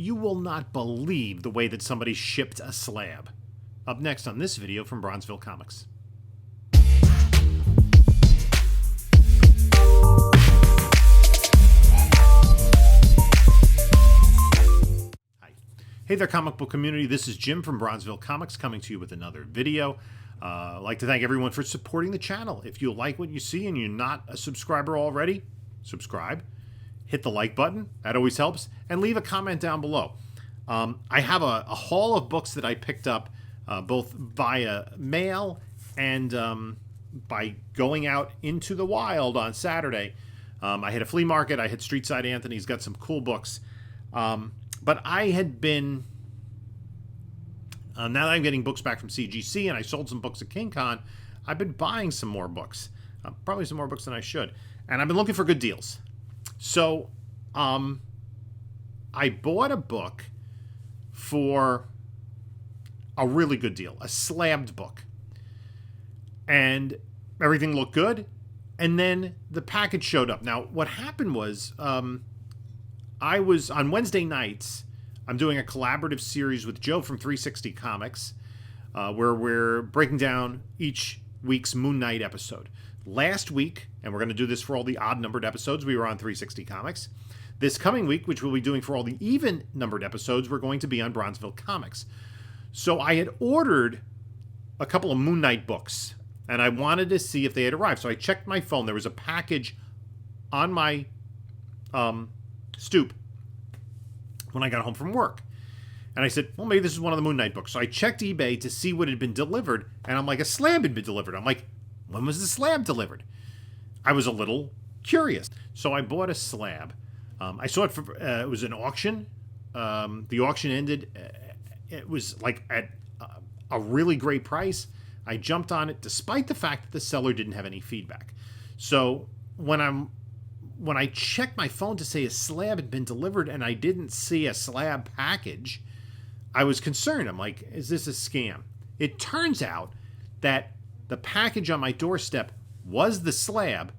You will not believe the way that somebody shipped a slab. Up next on this video from Bronzeville Comics. Hi. Hey there, comic book community. This is Jim from Bronzeville Comics coming to you with another video. I'd like to thank everyone for supporting the channel. If you like what you see and you're not a subscriber already, subscribe. Hit the like button, that always helps, and leave a comment down below. I have a haul of books that I picked up both via mail and by going out into the wild on Saturday. I hit a flea market, I hit Streetside Anthony's, got some cool books. But I had been, now that I'm getting books back from CGC and I sold some books at King Con, I've been buying some more books. Probably some more books than I should. And I've been looking for good deals. So, I bought a book for a really good deal, a slabbed book. And everything looked good. And then the package showed up. Now, what happened was, I was, on Wednesday nights, I'm doing a collaborative series with Joe from 360 Comics, where we're breaking down each week's Moon Knight episode. Last week, and we're going to do this for all the odd-numbered episodes, we were on 360 Comics. This coming week, which we'll be doing for all the even-numbered episodes, we're going to be on Bronzeville Comics. So I had ordered a couple of Moon Knight books, and I wanted to see if they had arrived. So I checked my phone. There was a package on my stoop when I got home from work. And I said, well, maybe this is one of the Moon Knight books. So I checked eBay to see what had been delivered, and I'm like, a slab had been delivered. I'm like, when was the slab delivered? I was a little curious. So I bought a slab. I saw it for, it was an auction. The auction ended, it was like at a really great price. I jumped on it despite the fact that the seller didn't have any feedback. So when I checked my phone to say a slab had been delivered and I didn't see a slab package, I was concerned. I'm like, is this a scam? It turns out that the package on my doorstep was the slab.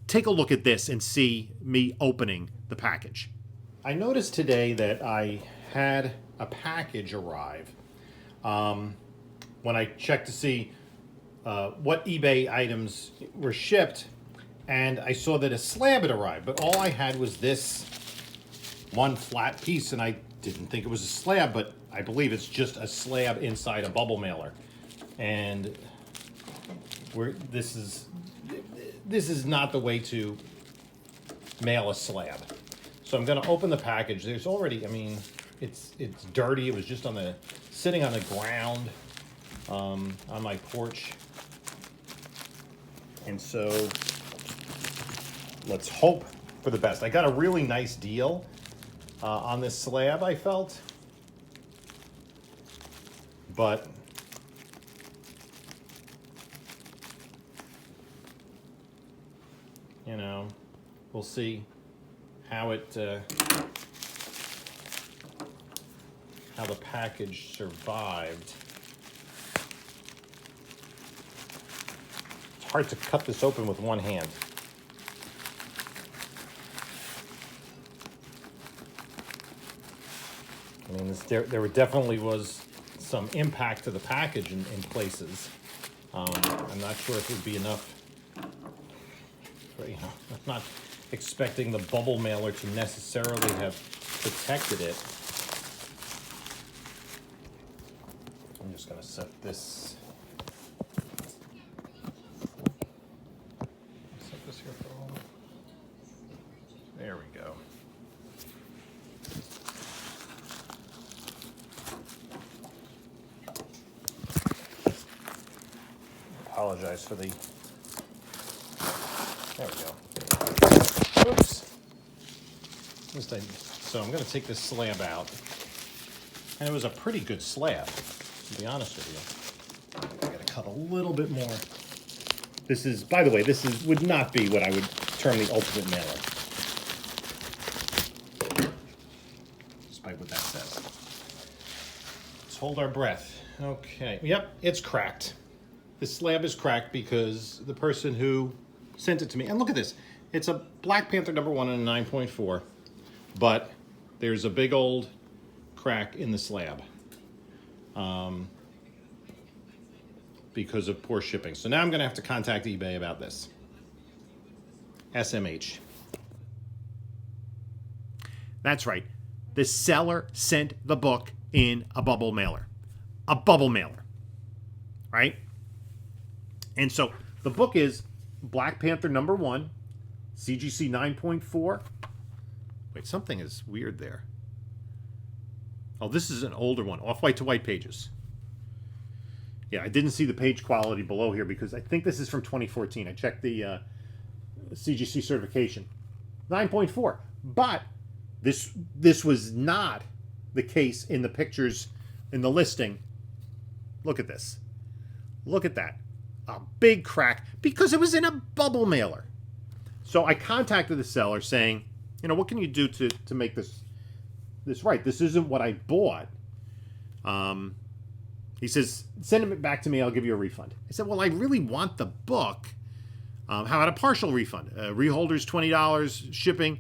Take a look at this and see me opening the package. I noticed today that I had a package arrive. When I checked to see what eBay items were shipped, and I saw that a slab had arrived, but all I had was this one flat piece, and I didn't think it was a slab, but I believe it's just a slab inside a bubble mailer. And this is not the way to mail a slab. So I'm going to open the package. There's already, I mean, it's dirty. It was just sitting on the ground on my porch. And so let's hope for the best. I got a really nice deal on this slab, I felt. But you know, we'll see how the package survived. It's hard to cut this open with one hand. I mean, there definitely was some impact to the package in places. I'm not sure if it would be enough. You know, I'm not expecting the bubble mailer to necessarily have protected it. I'm just going to set this. Set this here for a moment. There we go. Apologize for the. There we go. Oops. So I'm going to take this slab out. And it was a pretty good slab, to be honest with you. I got to cut a little bit more. This is, by the way, would not be what I would term the ultimate mailer. Despite what that says. Let's hold our breath. Okay. Yep, it's cracked. The slab is cracked because the person who sent it to me, and look at this, it's a Black Panther #1 and a 9.4, but there's a big old crack in the slab because of poor shipping. So now I'm going to have to contact eBay about this. SMH. That's right. The seller sent the book in a bubble mailer. A bubble mailer. Right? And so the book is Black Panther #1, CGC 9.4. Wait, something is weird there. Oh, this is an older one. Off-white to white pages. Yeah, I didn't see the page quality below here because I think this is from 2014. I checked the CGC certification. 9.4. But this was not the case in the pictures in the listing. Look at this. Look at that. A big crack because it was in a bubble mailer. So I contacted the seller saying, you know, what can you do to make this right? This isn't what I bought. He says, send it back to me. I'll give you a refund. I said, well, I really want the book. How about a partial refund? Reholders, $20, shipping.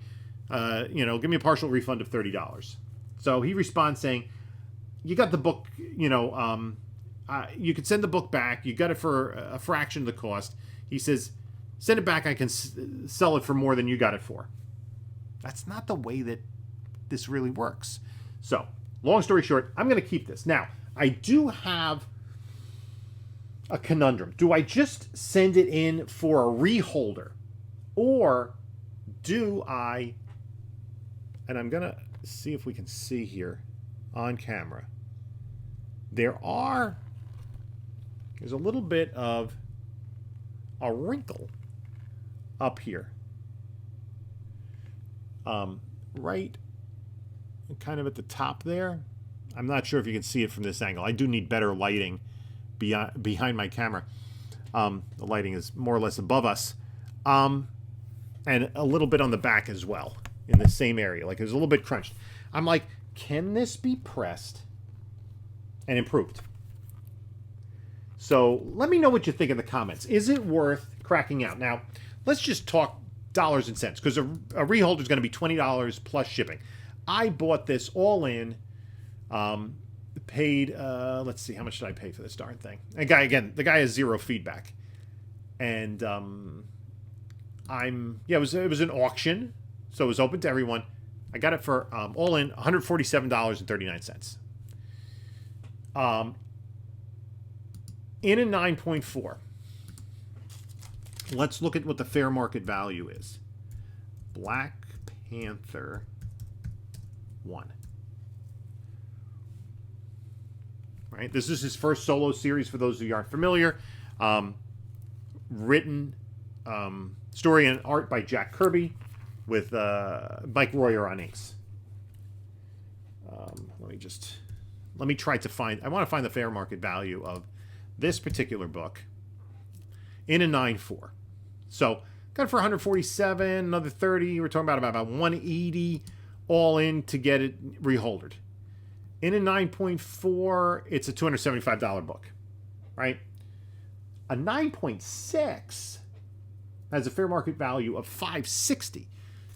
Give me a partial refund of $30. So he responds saying, you got the book, you could send the book back. You got it for a fraction of the cost. He says, send it back. I can sell it for more than you got it for. That's not the way that this really works. So, long story short, I'm going to keep this. Now, I do have a conundrum. Do I just send it in for a reholder? Or do I, and I'm going to see if we can see here on camera, there's a little bit of a wrinkle up here. Right kind of at the top there. I'm not sure if you can see it from this angle. I do need better lighting behind my camera. The lighting is more or less above us. And a little bit on the back as well, in the same area. Like, it was a little bit crunched. I'm like, can this be pressed and improved? So let me know what you think in the comments. Is it worth cracking out? Now, let's just talk dollars and cents, because a reholder is going to be $20 plus shipping. I bought this all in, paid, let's see, how much did I pay for this darn thing? The guy has zero feedback. And it was an auction, so it was open to everyone. I got it for all in $147.39. In a 9.4. Let's look at what the fair market value is. Black Panther 1. Right? This is his first solo series, for those of you who aren't familiar. Written story and art by Jack Kirby with Mike Royer on inks. Let me try to find, I want to find the fair market value of this particular book in a 9.4. So, got it for 147, another 30. We're talking about 180 all in to get it reholdered. In a 9.4, it's a $275 book, right? A 9.6 has a fair market value of $560.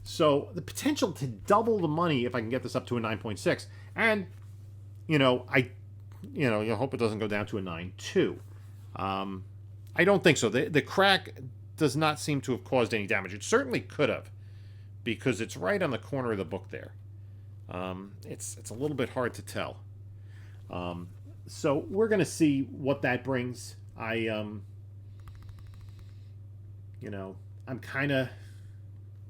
So the potential to double the money if I can get this up to a 9.6. And, you hope it doesn't go down to a 9.2. I don't think so. The crack does not seem to have caused any damage. It certainly could have, because it's right on the corner of the book there. It's a little bit hard to tell. So we're going to see what that brings. I'm kind of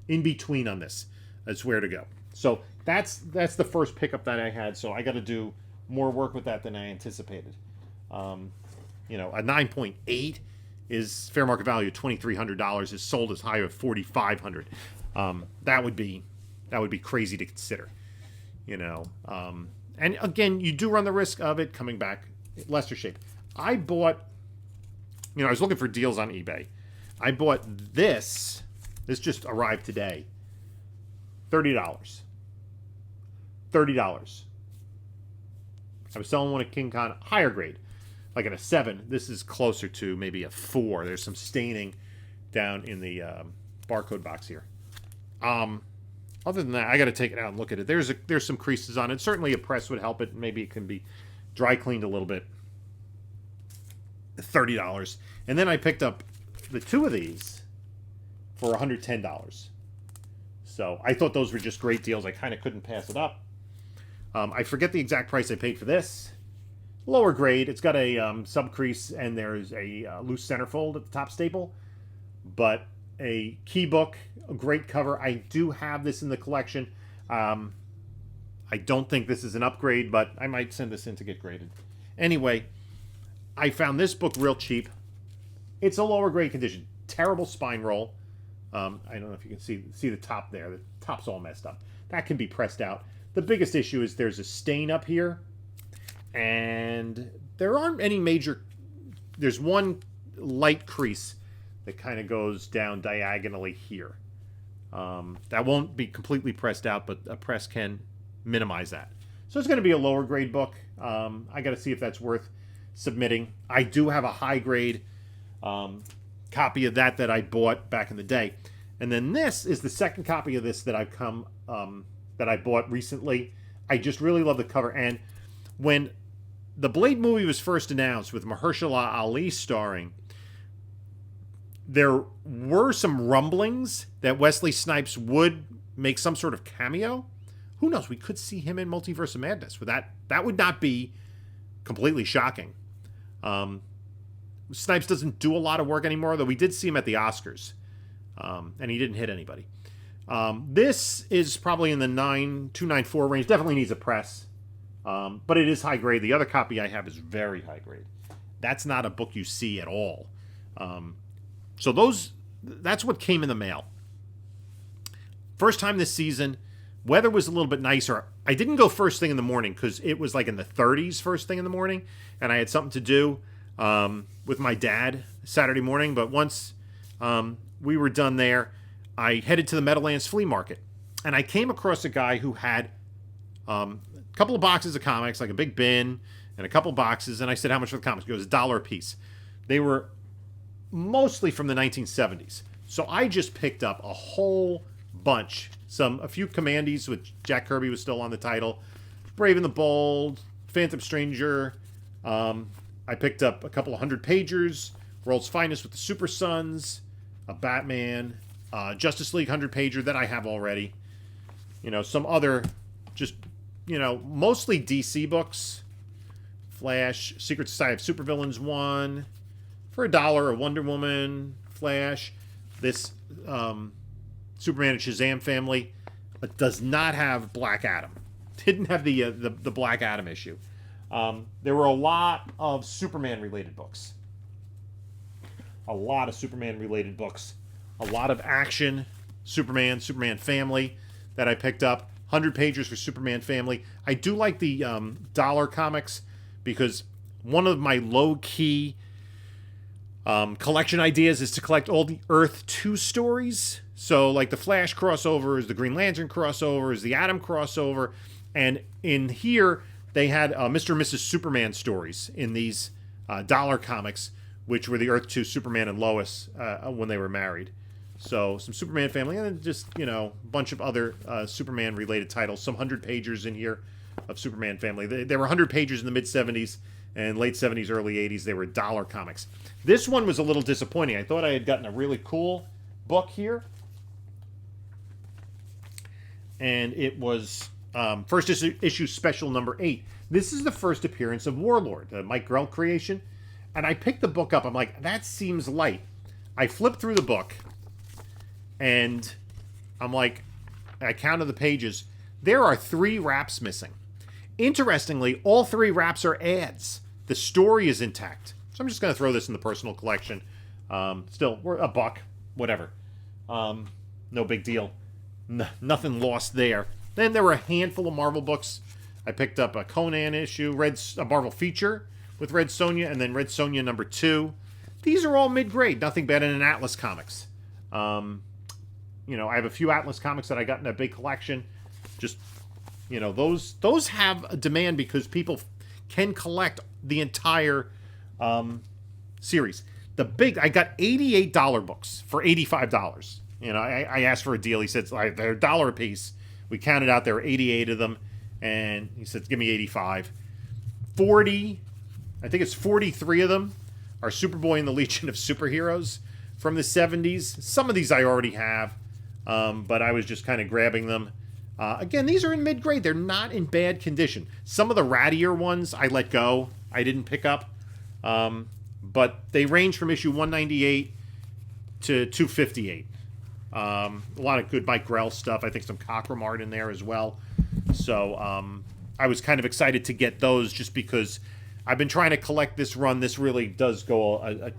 in between on this. That's where to go. So that's the first pickup that I had. So I got to do more work with that than I anticipated. A 9.8 is fair market value of $2,300. Is sold as high as $4,500. That would be crazy to consider. And again, you do run the risk of it coming back lesser shape. I bought, I was looking for deals on eBay. I bought this. This just arrived today. $30. $30. I was selling one at King Kong, higher grade, like at a 7. This is closer to maybe a 4. There's some staining down in the barcode box here. Other than that, I got to take it out and look at it. There's some creases on it. Certainly a press would help it. Maybe it can be dry cleaned a little bit. $30. And then I picked up the two of these for $110. So I thought those were just great deals. I kind of couldn't pass it up. I forget the exact price I paid for this. Lower grade. It's got a sub crease and there's a loose centerfold at the top staple. But a key book, a great cover. I do have this in the collection. I don't think this is an upgrade, but I might send this in to get graded. Anyway, I found this book real cheap. It's a lower grade condition. Terrible spine roll. I don't know if you can see the top there. The top's all messed up. That can be pressed out. The biggest issue is there's a stain up here. And there aren't any major... There's one light crease that kind of goes down diagonally here. That won't be completely pressed out, but a press can minimize that. So it's going to be a lower grade book. I got to see if that's worth submitting. I do have a high grade copy of that I bought back in the day. And then this is the second copy of this that I bought recently. I just really love the cover. And when the Blade movie was first announced with Mahershala Ali starring, there were some rumblings that Wesley Snipes would make some sort of cameo. Who knows? We could see him in Multiverse of Madness. That would not be completely shocking. Snipes doesn't do a lot of work anymore, though we did see him at the Oscars. And he didn't hit anybody. This is probably in the 294 range. Definitely needs a press. But it is high grade. The other copy I have is very high grade. That's not a book you see at all. So that's what came in the mail. First time this season, weather was a little bit nicer. I didn't go first thing in the morning because it was like in the 30s first thing in the morning, and I had something to do with my dad Saturday morning. But once we were done there, I headed to the Meadowlands Flea Market, and I came across a guy who had a couple of boxes of comics, like a big bin, and a couple boxes, and I said, how much for the comics? He goes, $1 a piece. They were mostly from the 1970s. So I just picked up a whole bunch. A few Commandees, which Jack Kirby was still on the title. Brave and the Bold, Phantom Stranger. I picked up a couple of 100-pagers. World's Finest with the Super Sons. A Batman. Justice League 100-pager that I have already. Some other just, mostly DC books. Flash, Secret Society of Supervillains 1. For $1, a Wonder Woman, Flash, this Superman and Shazam family. It does not have Black Adam. Didn't have the Black Adam issue. There were a lot of Superman-related books. A lot of Superman-related books. A lot of action. Superman family that I picked up. 100 pages for Superman family. I do like the dollar comics because one of my low-key collection ideas is to collect all the Earth 2 stories. So like the Flash crossovers, the Green Lantern crossovers, the Atom crossover. And in here, they had Mr. and Mrs. Superman stories in these dollar comics, which were the Earth 2 Superman and Lois when they were married. So some Superman family, and then just, a bunch of other Superman-related titles. Some 100-pagers in here of Superman family. There were 100 pages in the mid-'70s. And late 70s, early 80s, they were dollar comics. This one was a little disappointing. I thought I had gotten a really cool book here. And it was first issue special number 8. This is the first appearance of Warlord, the Mike Grell creation. And I picked the book up. I'm like, that seems light. I flipped through the book. And I'm like, I counted the pages. There are 3 wraps missing. Interestingly, all 3 wraps are ads. The story is intact. So I'm just going to throw this in the personal collection. Still, we're $1, whatever. No big deal. Nothing lost there. Then there were a handful of Marvel books. I picked up a Conan issue, a Marvel feature with Red Sonja, and then Red Sonja number 2. These are all mid-grade. Nothing better than Atlas comics. I have a few Atlas comics that I got in a big collection. Just... those have a demand because people can collect the entire series. I got $88 books for $85. You know, I asked for a deal. He said they're $1 a piece. We counted out there were 88 of them, and he said, give me 85. 40, I think it's 43 of them are Superboy and the Legion of Superheroes from the 70s. Some of these I already have, but I was just kind of grabbing them. Again, these are in mid-grade. They're not in bad condition. Some of the rattier ones I let go. I didn't pick up. But they range from issue 198 to 258. A lot of good Mike Grell stuff. I think some Cockrum art in there as well. So I was kind of excited to get those just because I've been trying to collect this run. This really does go a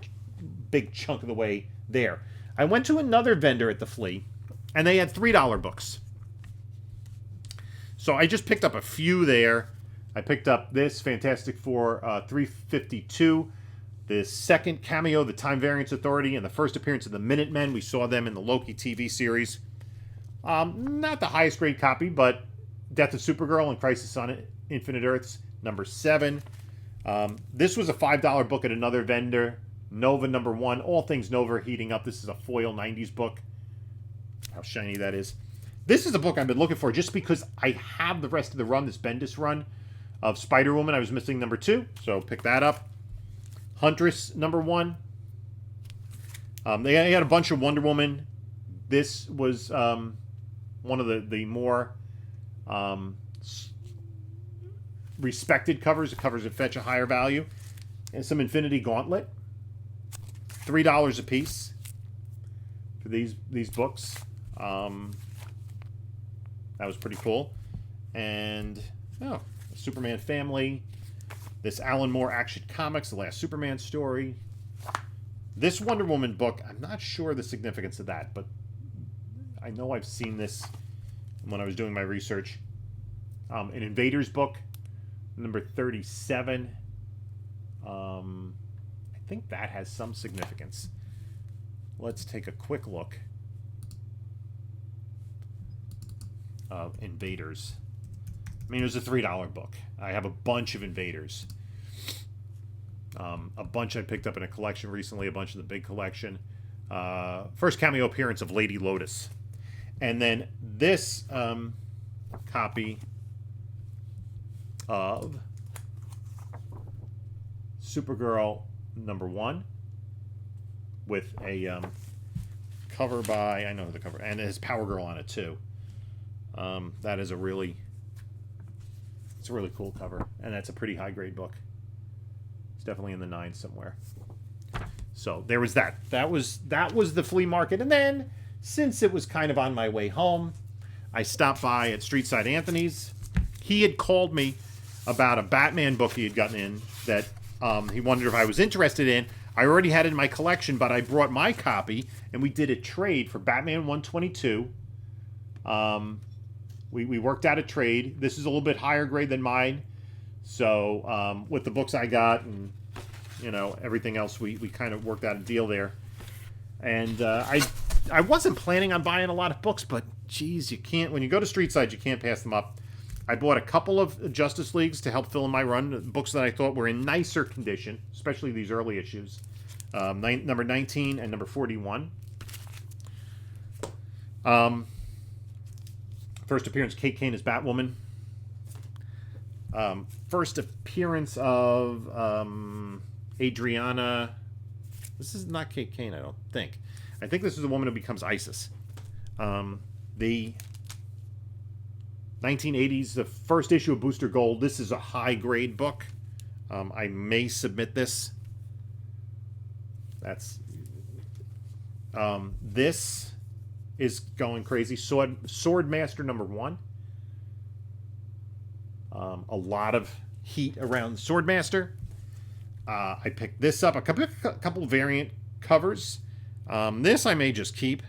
big chunk of the way there. I went to another vendor at the Flea, and they had $3 books. So I just picked up a few there. I picked up this Fantastic Four 352, the second cameo, the Time Variance Authority, and the first appearance of the Minutemen. We saw them in the Loki TV series. Not the highest grade copy, but Death of Supergirl and Crisis on Infinite Earths, number 7. This was a $5 book at another vendor. Nova number 1. All things Nova are heating up. This is a foil 90s book. How shiny that is. This is a book I've been looking for just because I have the rest of the run, this Bendis run of Spider-Woman. I was missing number 2, so pick that up. Huntress number 1. They had a bunch of Wonder Woman. This was one of the more respected covers. The covers that fetch a higher value. And some Infinity Gauntlet. $3 a piece for these books. That was pretty cool. And Superman Family. This Alan Moore Action Comics, the last Superman story. This Wonder Woman book, I'm not sure the significance of that, but I know I've seen this when I was doing my research. An Invaders book, number 37. I think that has some significance. Let's take a quick look of Invaders. I mean, it was a $3 book. I have a bunch of Invaders. A bunch I picked up in a collection recently, a bunch of the big collection. First cameo appearance of Lady Lotus. And then this copy of Supergirl number 1 with a cover by, I know the cover, and it has Power Girl on it too. That is it's a really cool cover, and that's a pretty high grade book. It's definitely in the 9s somewhere. So there was that. That was the flea market. And then, since it was kind of on my way home, I stopped by at Streetside Anthony's. He had called me about a Batman book he had gotten in that he wondered if I was interested in. I already had it in my collection, but I brought my copy, and we did a trade for Batman 122. We worked out a trade. This is a little bit higher grade than mine. So with the books I got and, everything else, we kind of worked out a deal there. And I wasn't planning on buying a lot of books, but geez, you can't, when you go to Streetside, you can't pass them up. I bought a couple of Justice Leagues to help fill in my run, books that I thought were in nicer condition, especially these early issues. Number 19 and number 41. First appearance, Kate Kane as Batwoman. First appearance of Adriana. This is not Kate Kane, I don't think. I think this is the woman who becomes Isis. The 1980s, the first issue of Booster Gold. This is a high-grade book. I may submit this. This is going crazy. Swordmaster number 1. A lot of heat around Swordmaster. I picked this up. A couple variant covers. This I may just keep.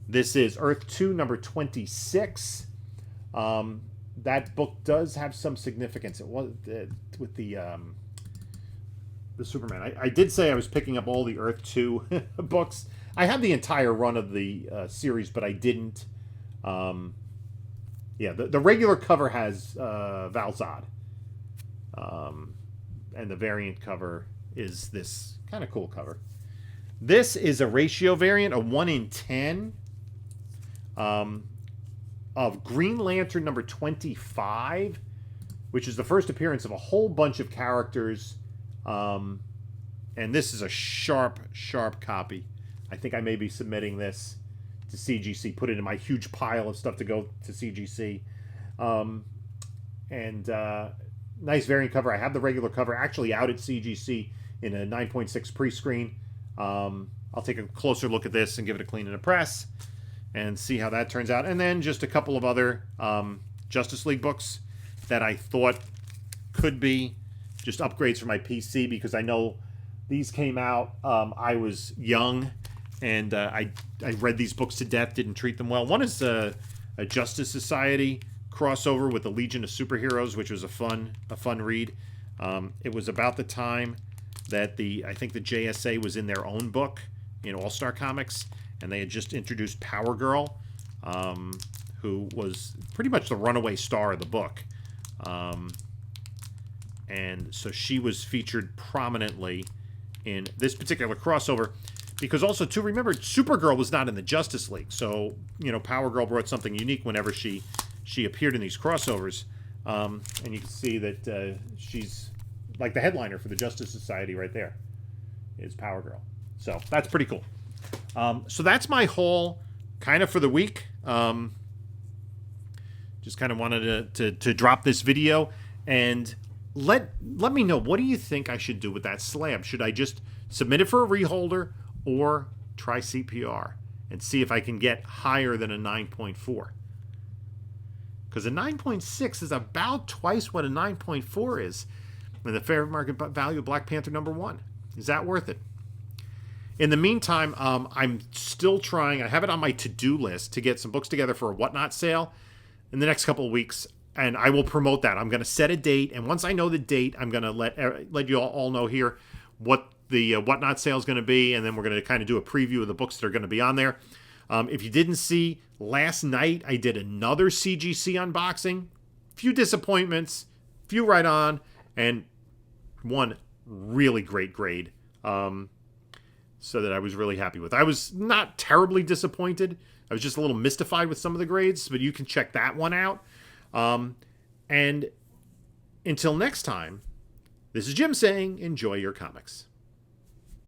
This is Earth 2, number 26. That book does have some significance. It was with the Superman. I did say I was picking up all the Earth 2 books. I have the entire run of the series, but I didn't. The regular cover has Val Zod. And the variant cover is this kind of cool cover. This is a ratio variant, a 1 in 10 of Green Lantern number 25, which is the first appearance of a whole bunch of characters. And this is a sharp, sharp copy. I think I may be submitting this to CGC, put it in my huge pile of stuff to go to CGC. Nice variant cover. I have the regular cover actually out at CGC in a 9.6 pre-screen. I'll take a closer look at this and give it a clean and a press and see how that turns out. And then just a couple of other Justice League books that I thought could be just upgrades for my PC, because I know these came out. I was young, and I read these books to death, didn't treat them well. One is a Justice Society crossover with the Legion of Superheroes, which was a fun read. It was about the time that I think the JSA was in their own book in All-Star Comics, and they had just introduced Power Girl, who was pretty much the runaway star of the book. And so she was featured prominently in this particular crossover, because also, too, remember, Supergirl was not in the Justice League. So, Power Girl brought something unique whenever she appeared in these crossovers. And you can see that she's like the headliner for the Justice Society right there is Power Girl. So that's pretty cool. So that's my haul kind of for the week. Just kind of wanted to drop this video and let me know, what do you think I should do with that slab? Should I just submit it for a reholder or try CPR and see if I can get higher than a 9.4? Because a 9.6 is about twice what a 9.4 is in the fair market value of Black Panther #1. Is that worth it? In the meantime, I'm still trying. I have it on my to-do list to get some books together for a Whatnot sale in the next couple of weeks, and I will promote that. I'm going to set a date, and once I know the date, I'm going to let you all know here what the Whatnot sale is going to be, and then we're going to kind of do a preview of the books that are going to be on there. If you didn't see, last night I did another CGC unboxing. Few disappointments, few right on, and one really great grade. So that I was really happy with. I was not terribly disappointed. I was just a little mystified with some of the grades, but you can check that one out. And until next time, this is Jim saying, enjoy your comics.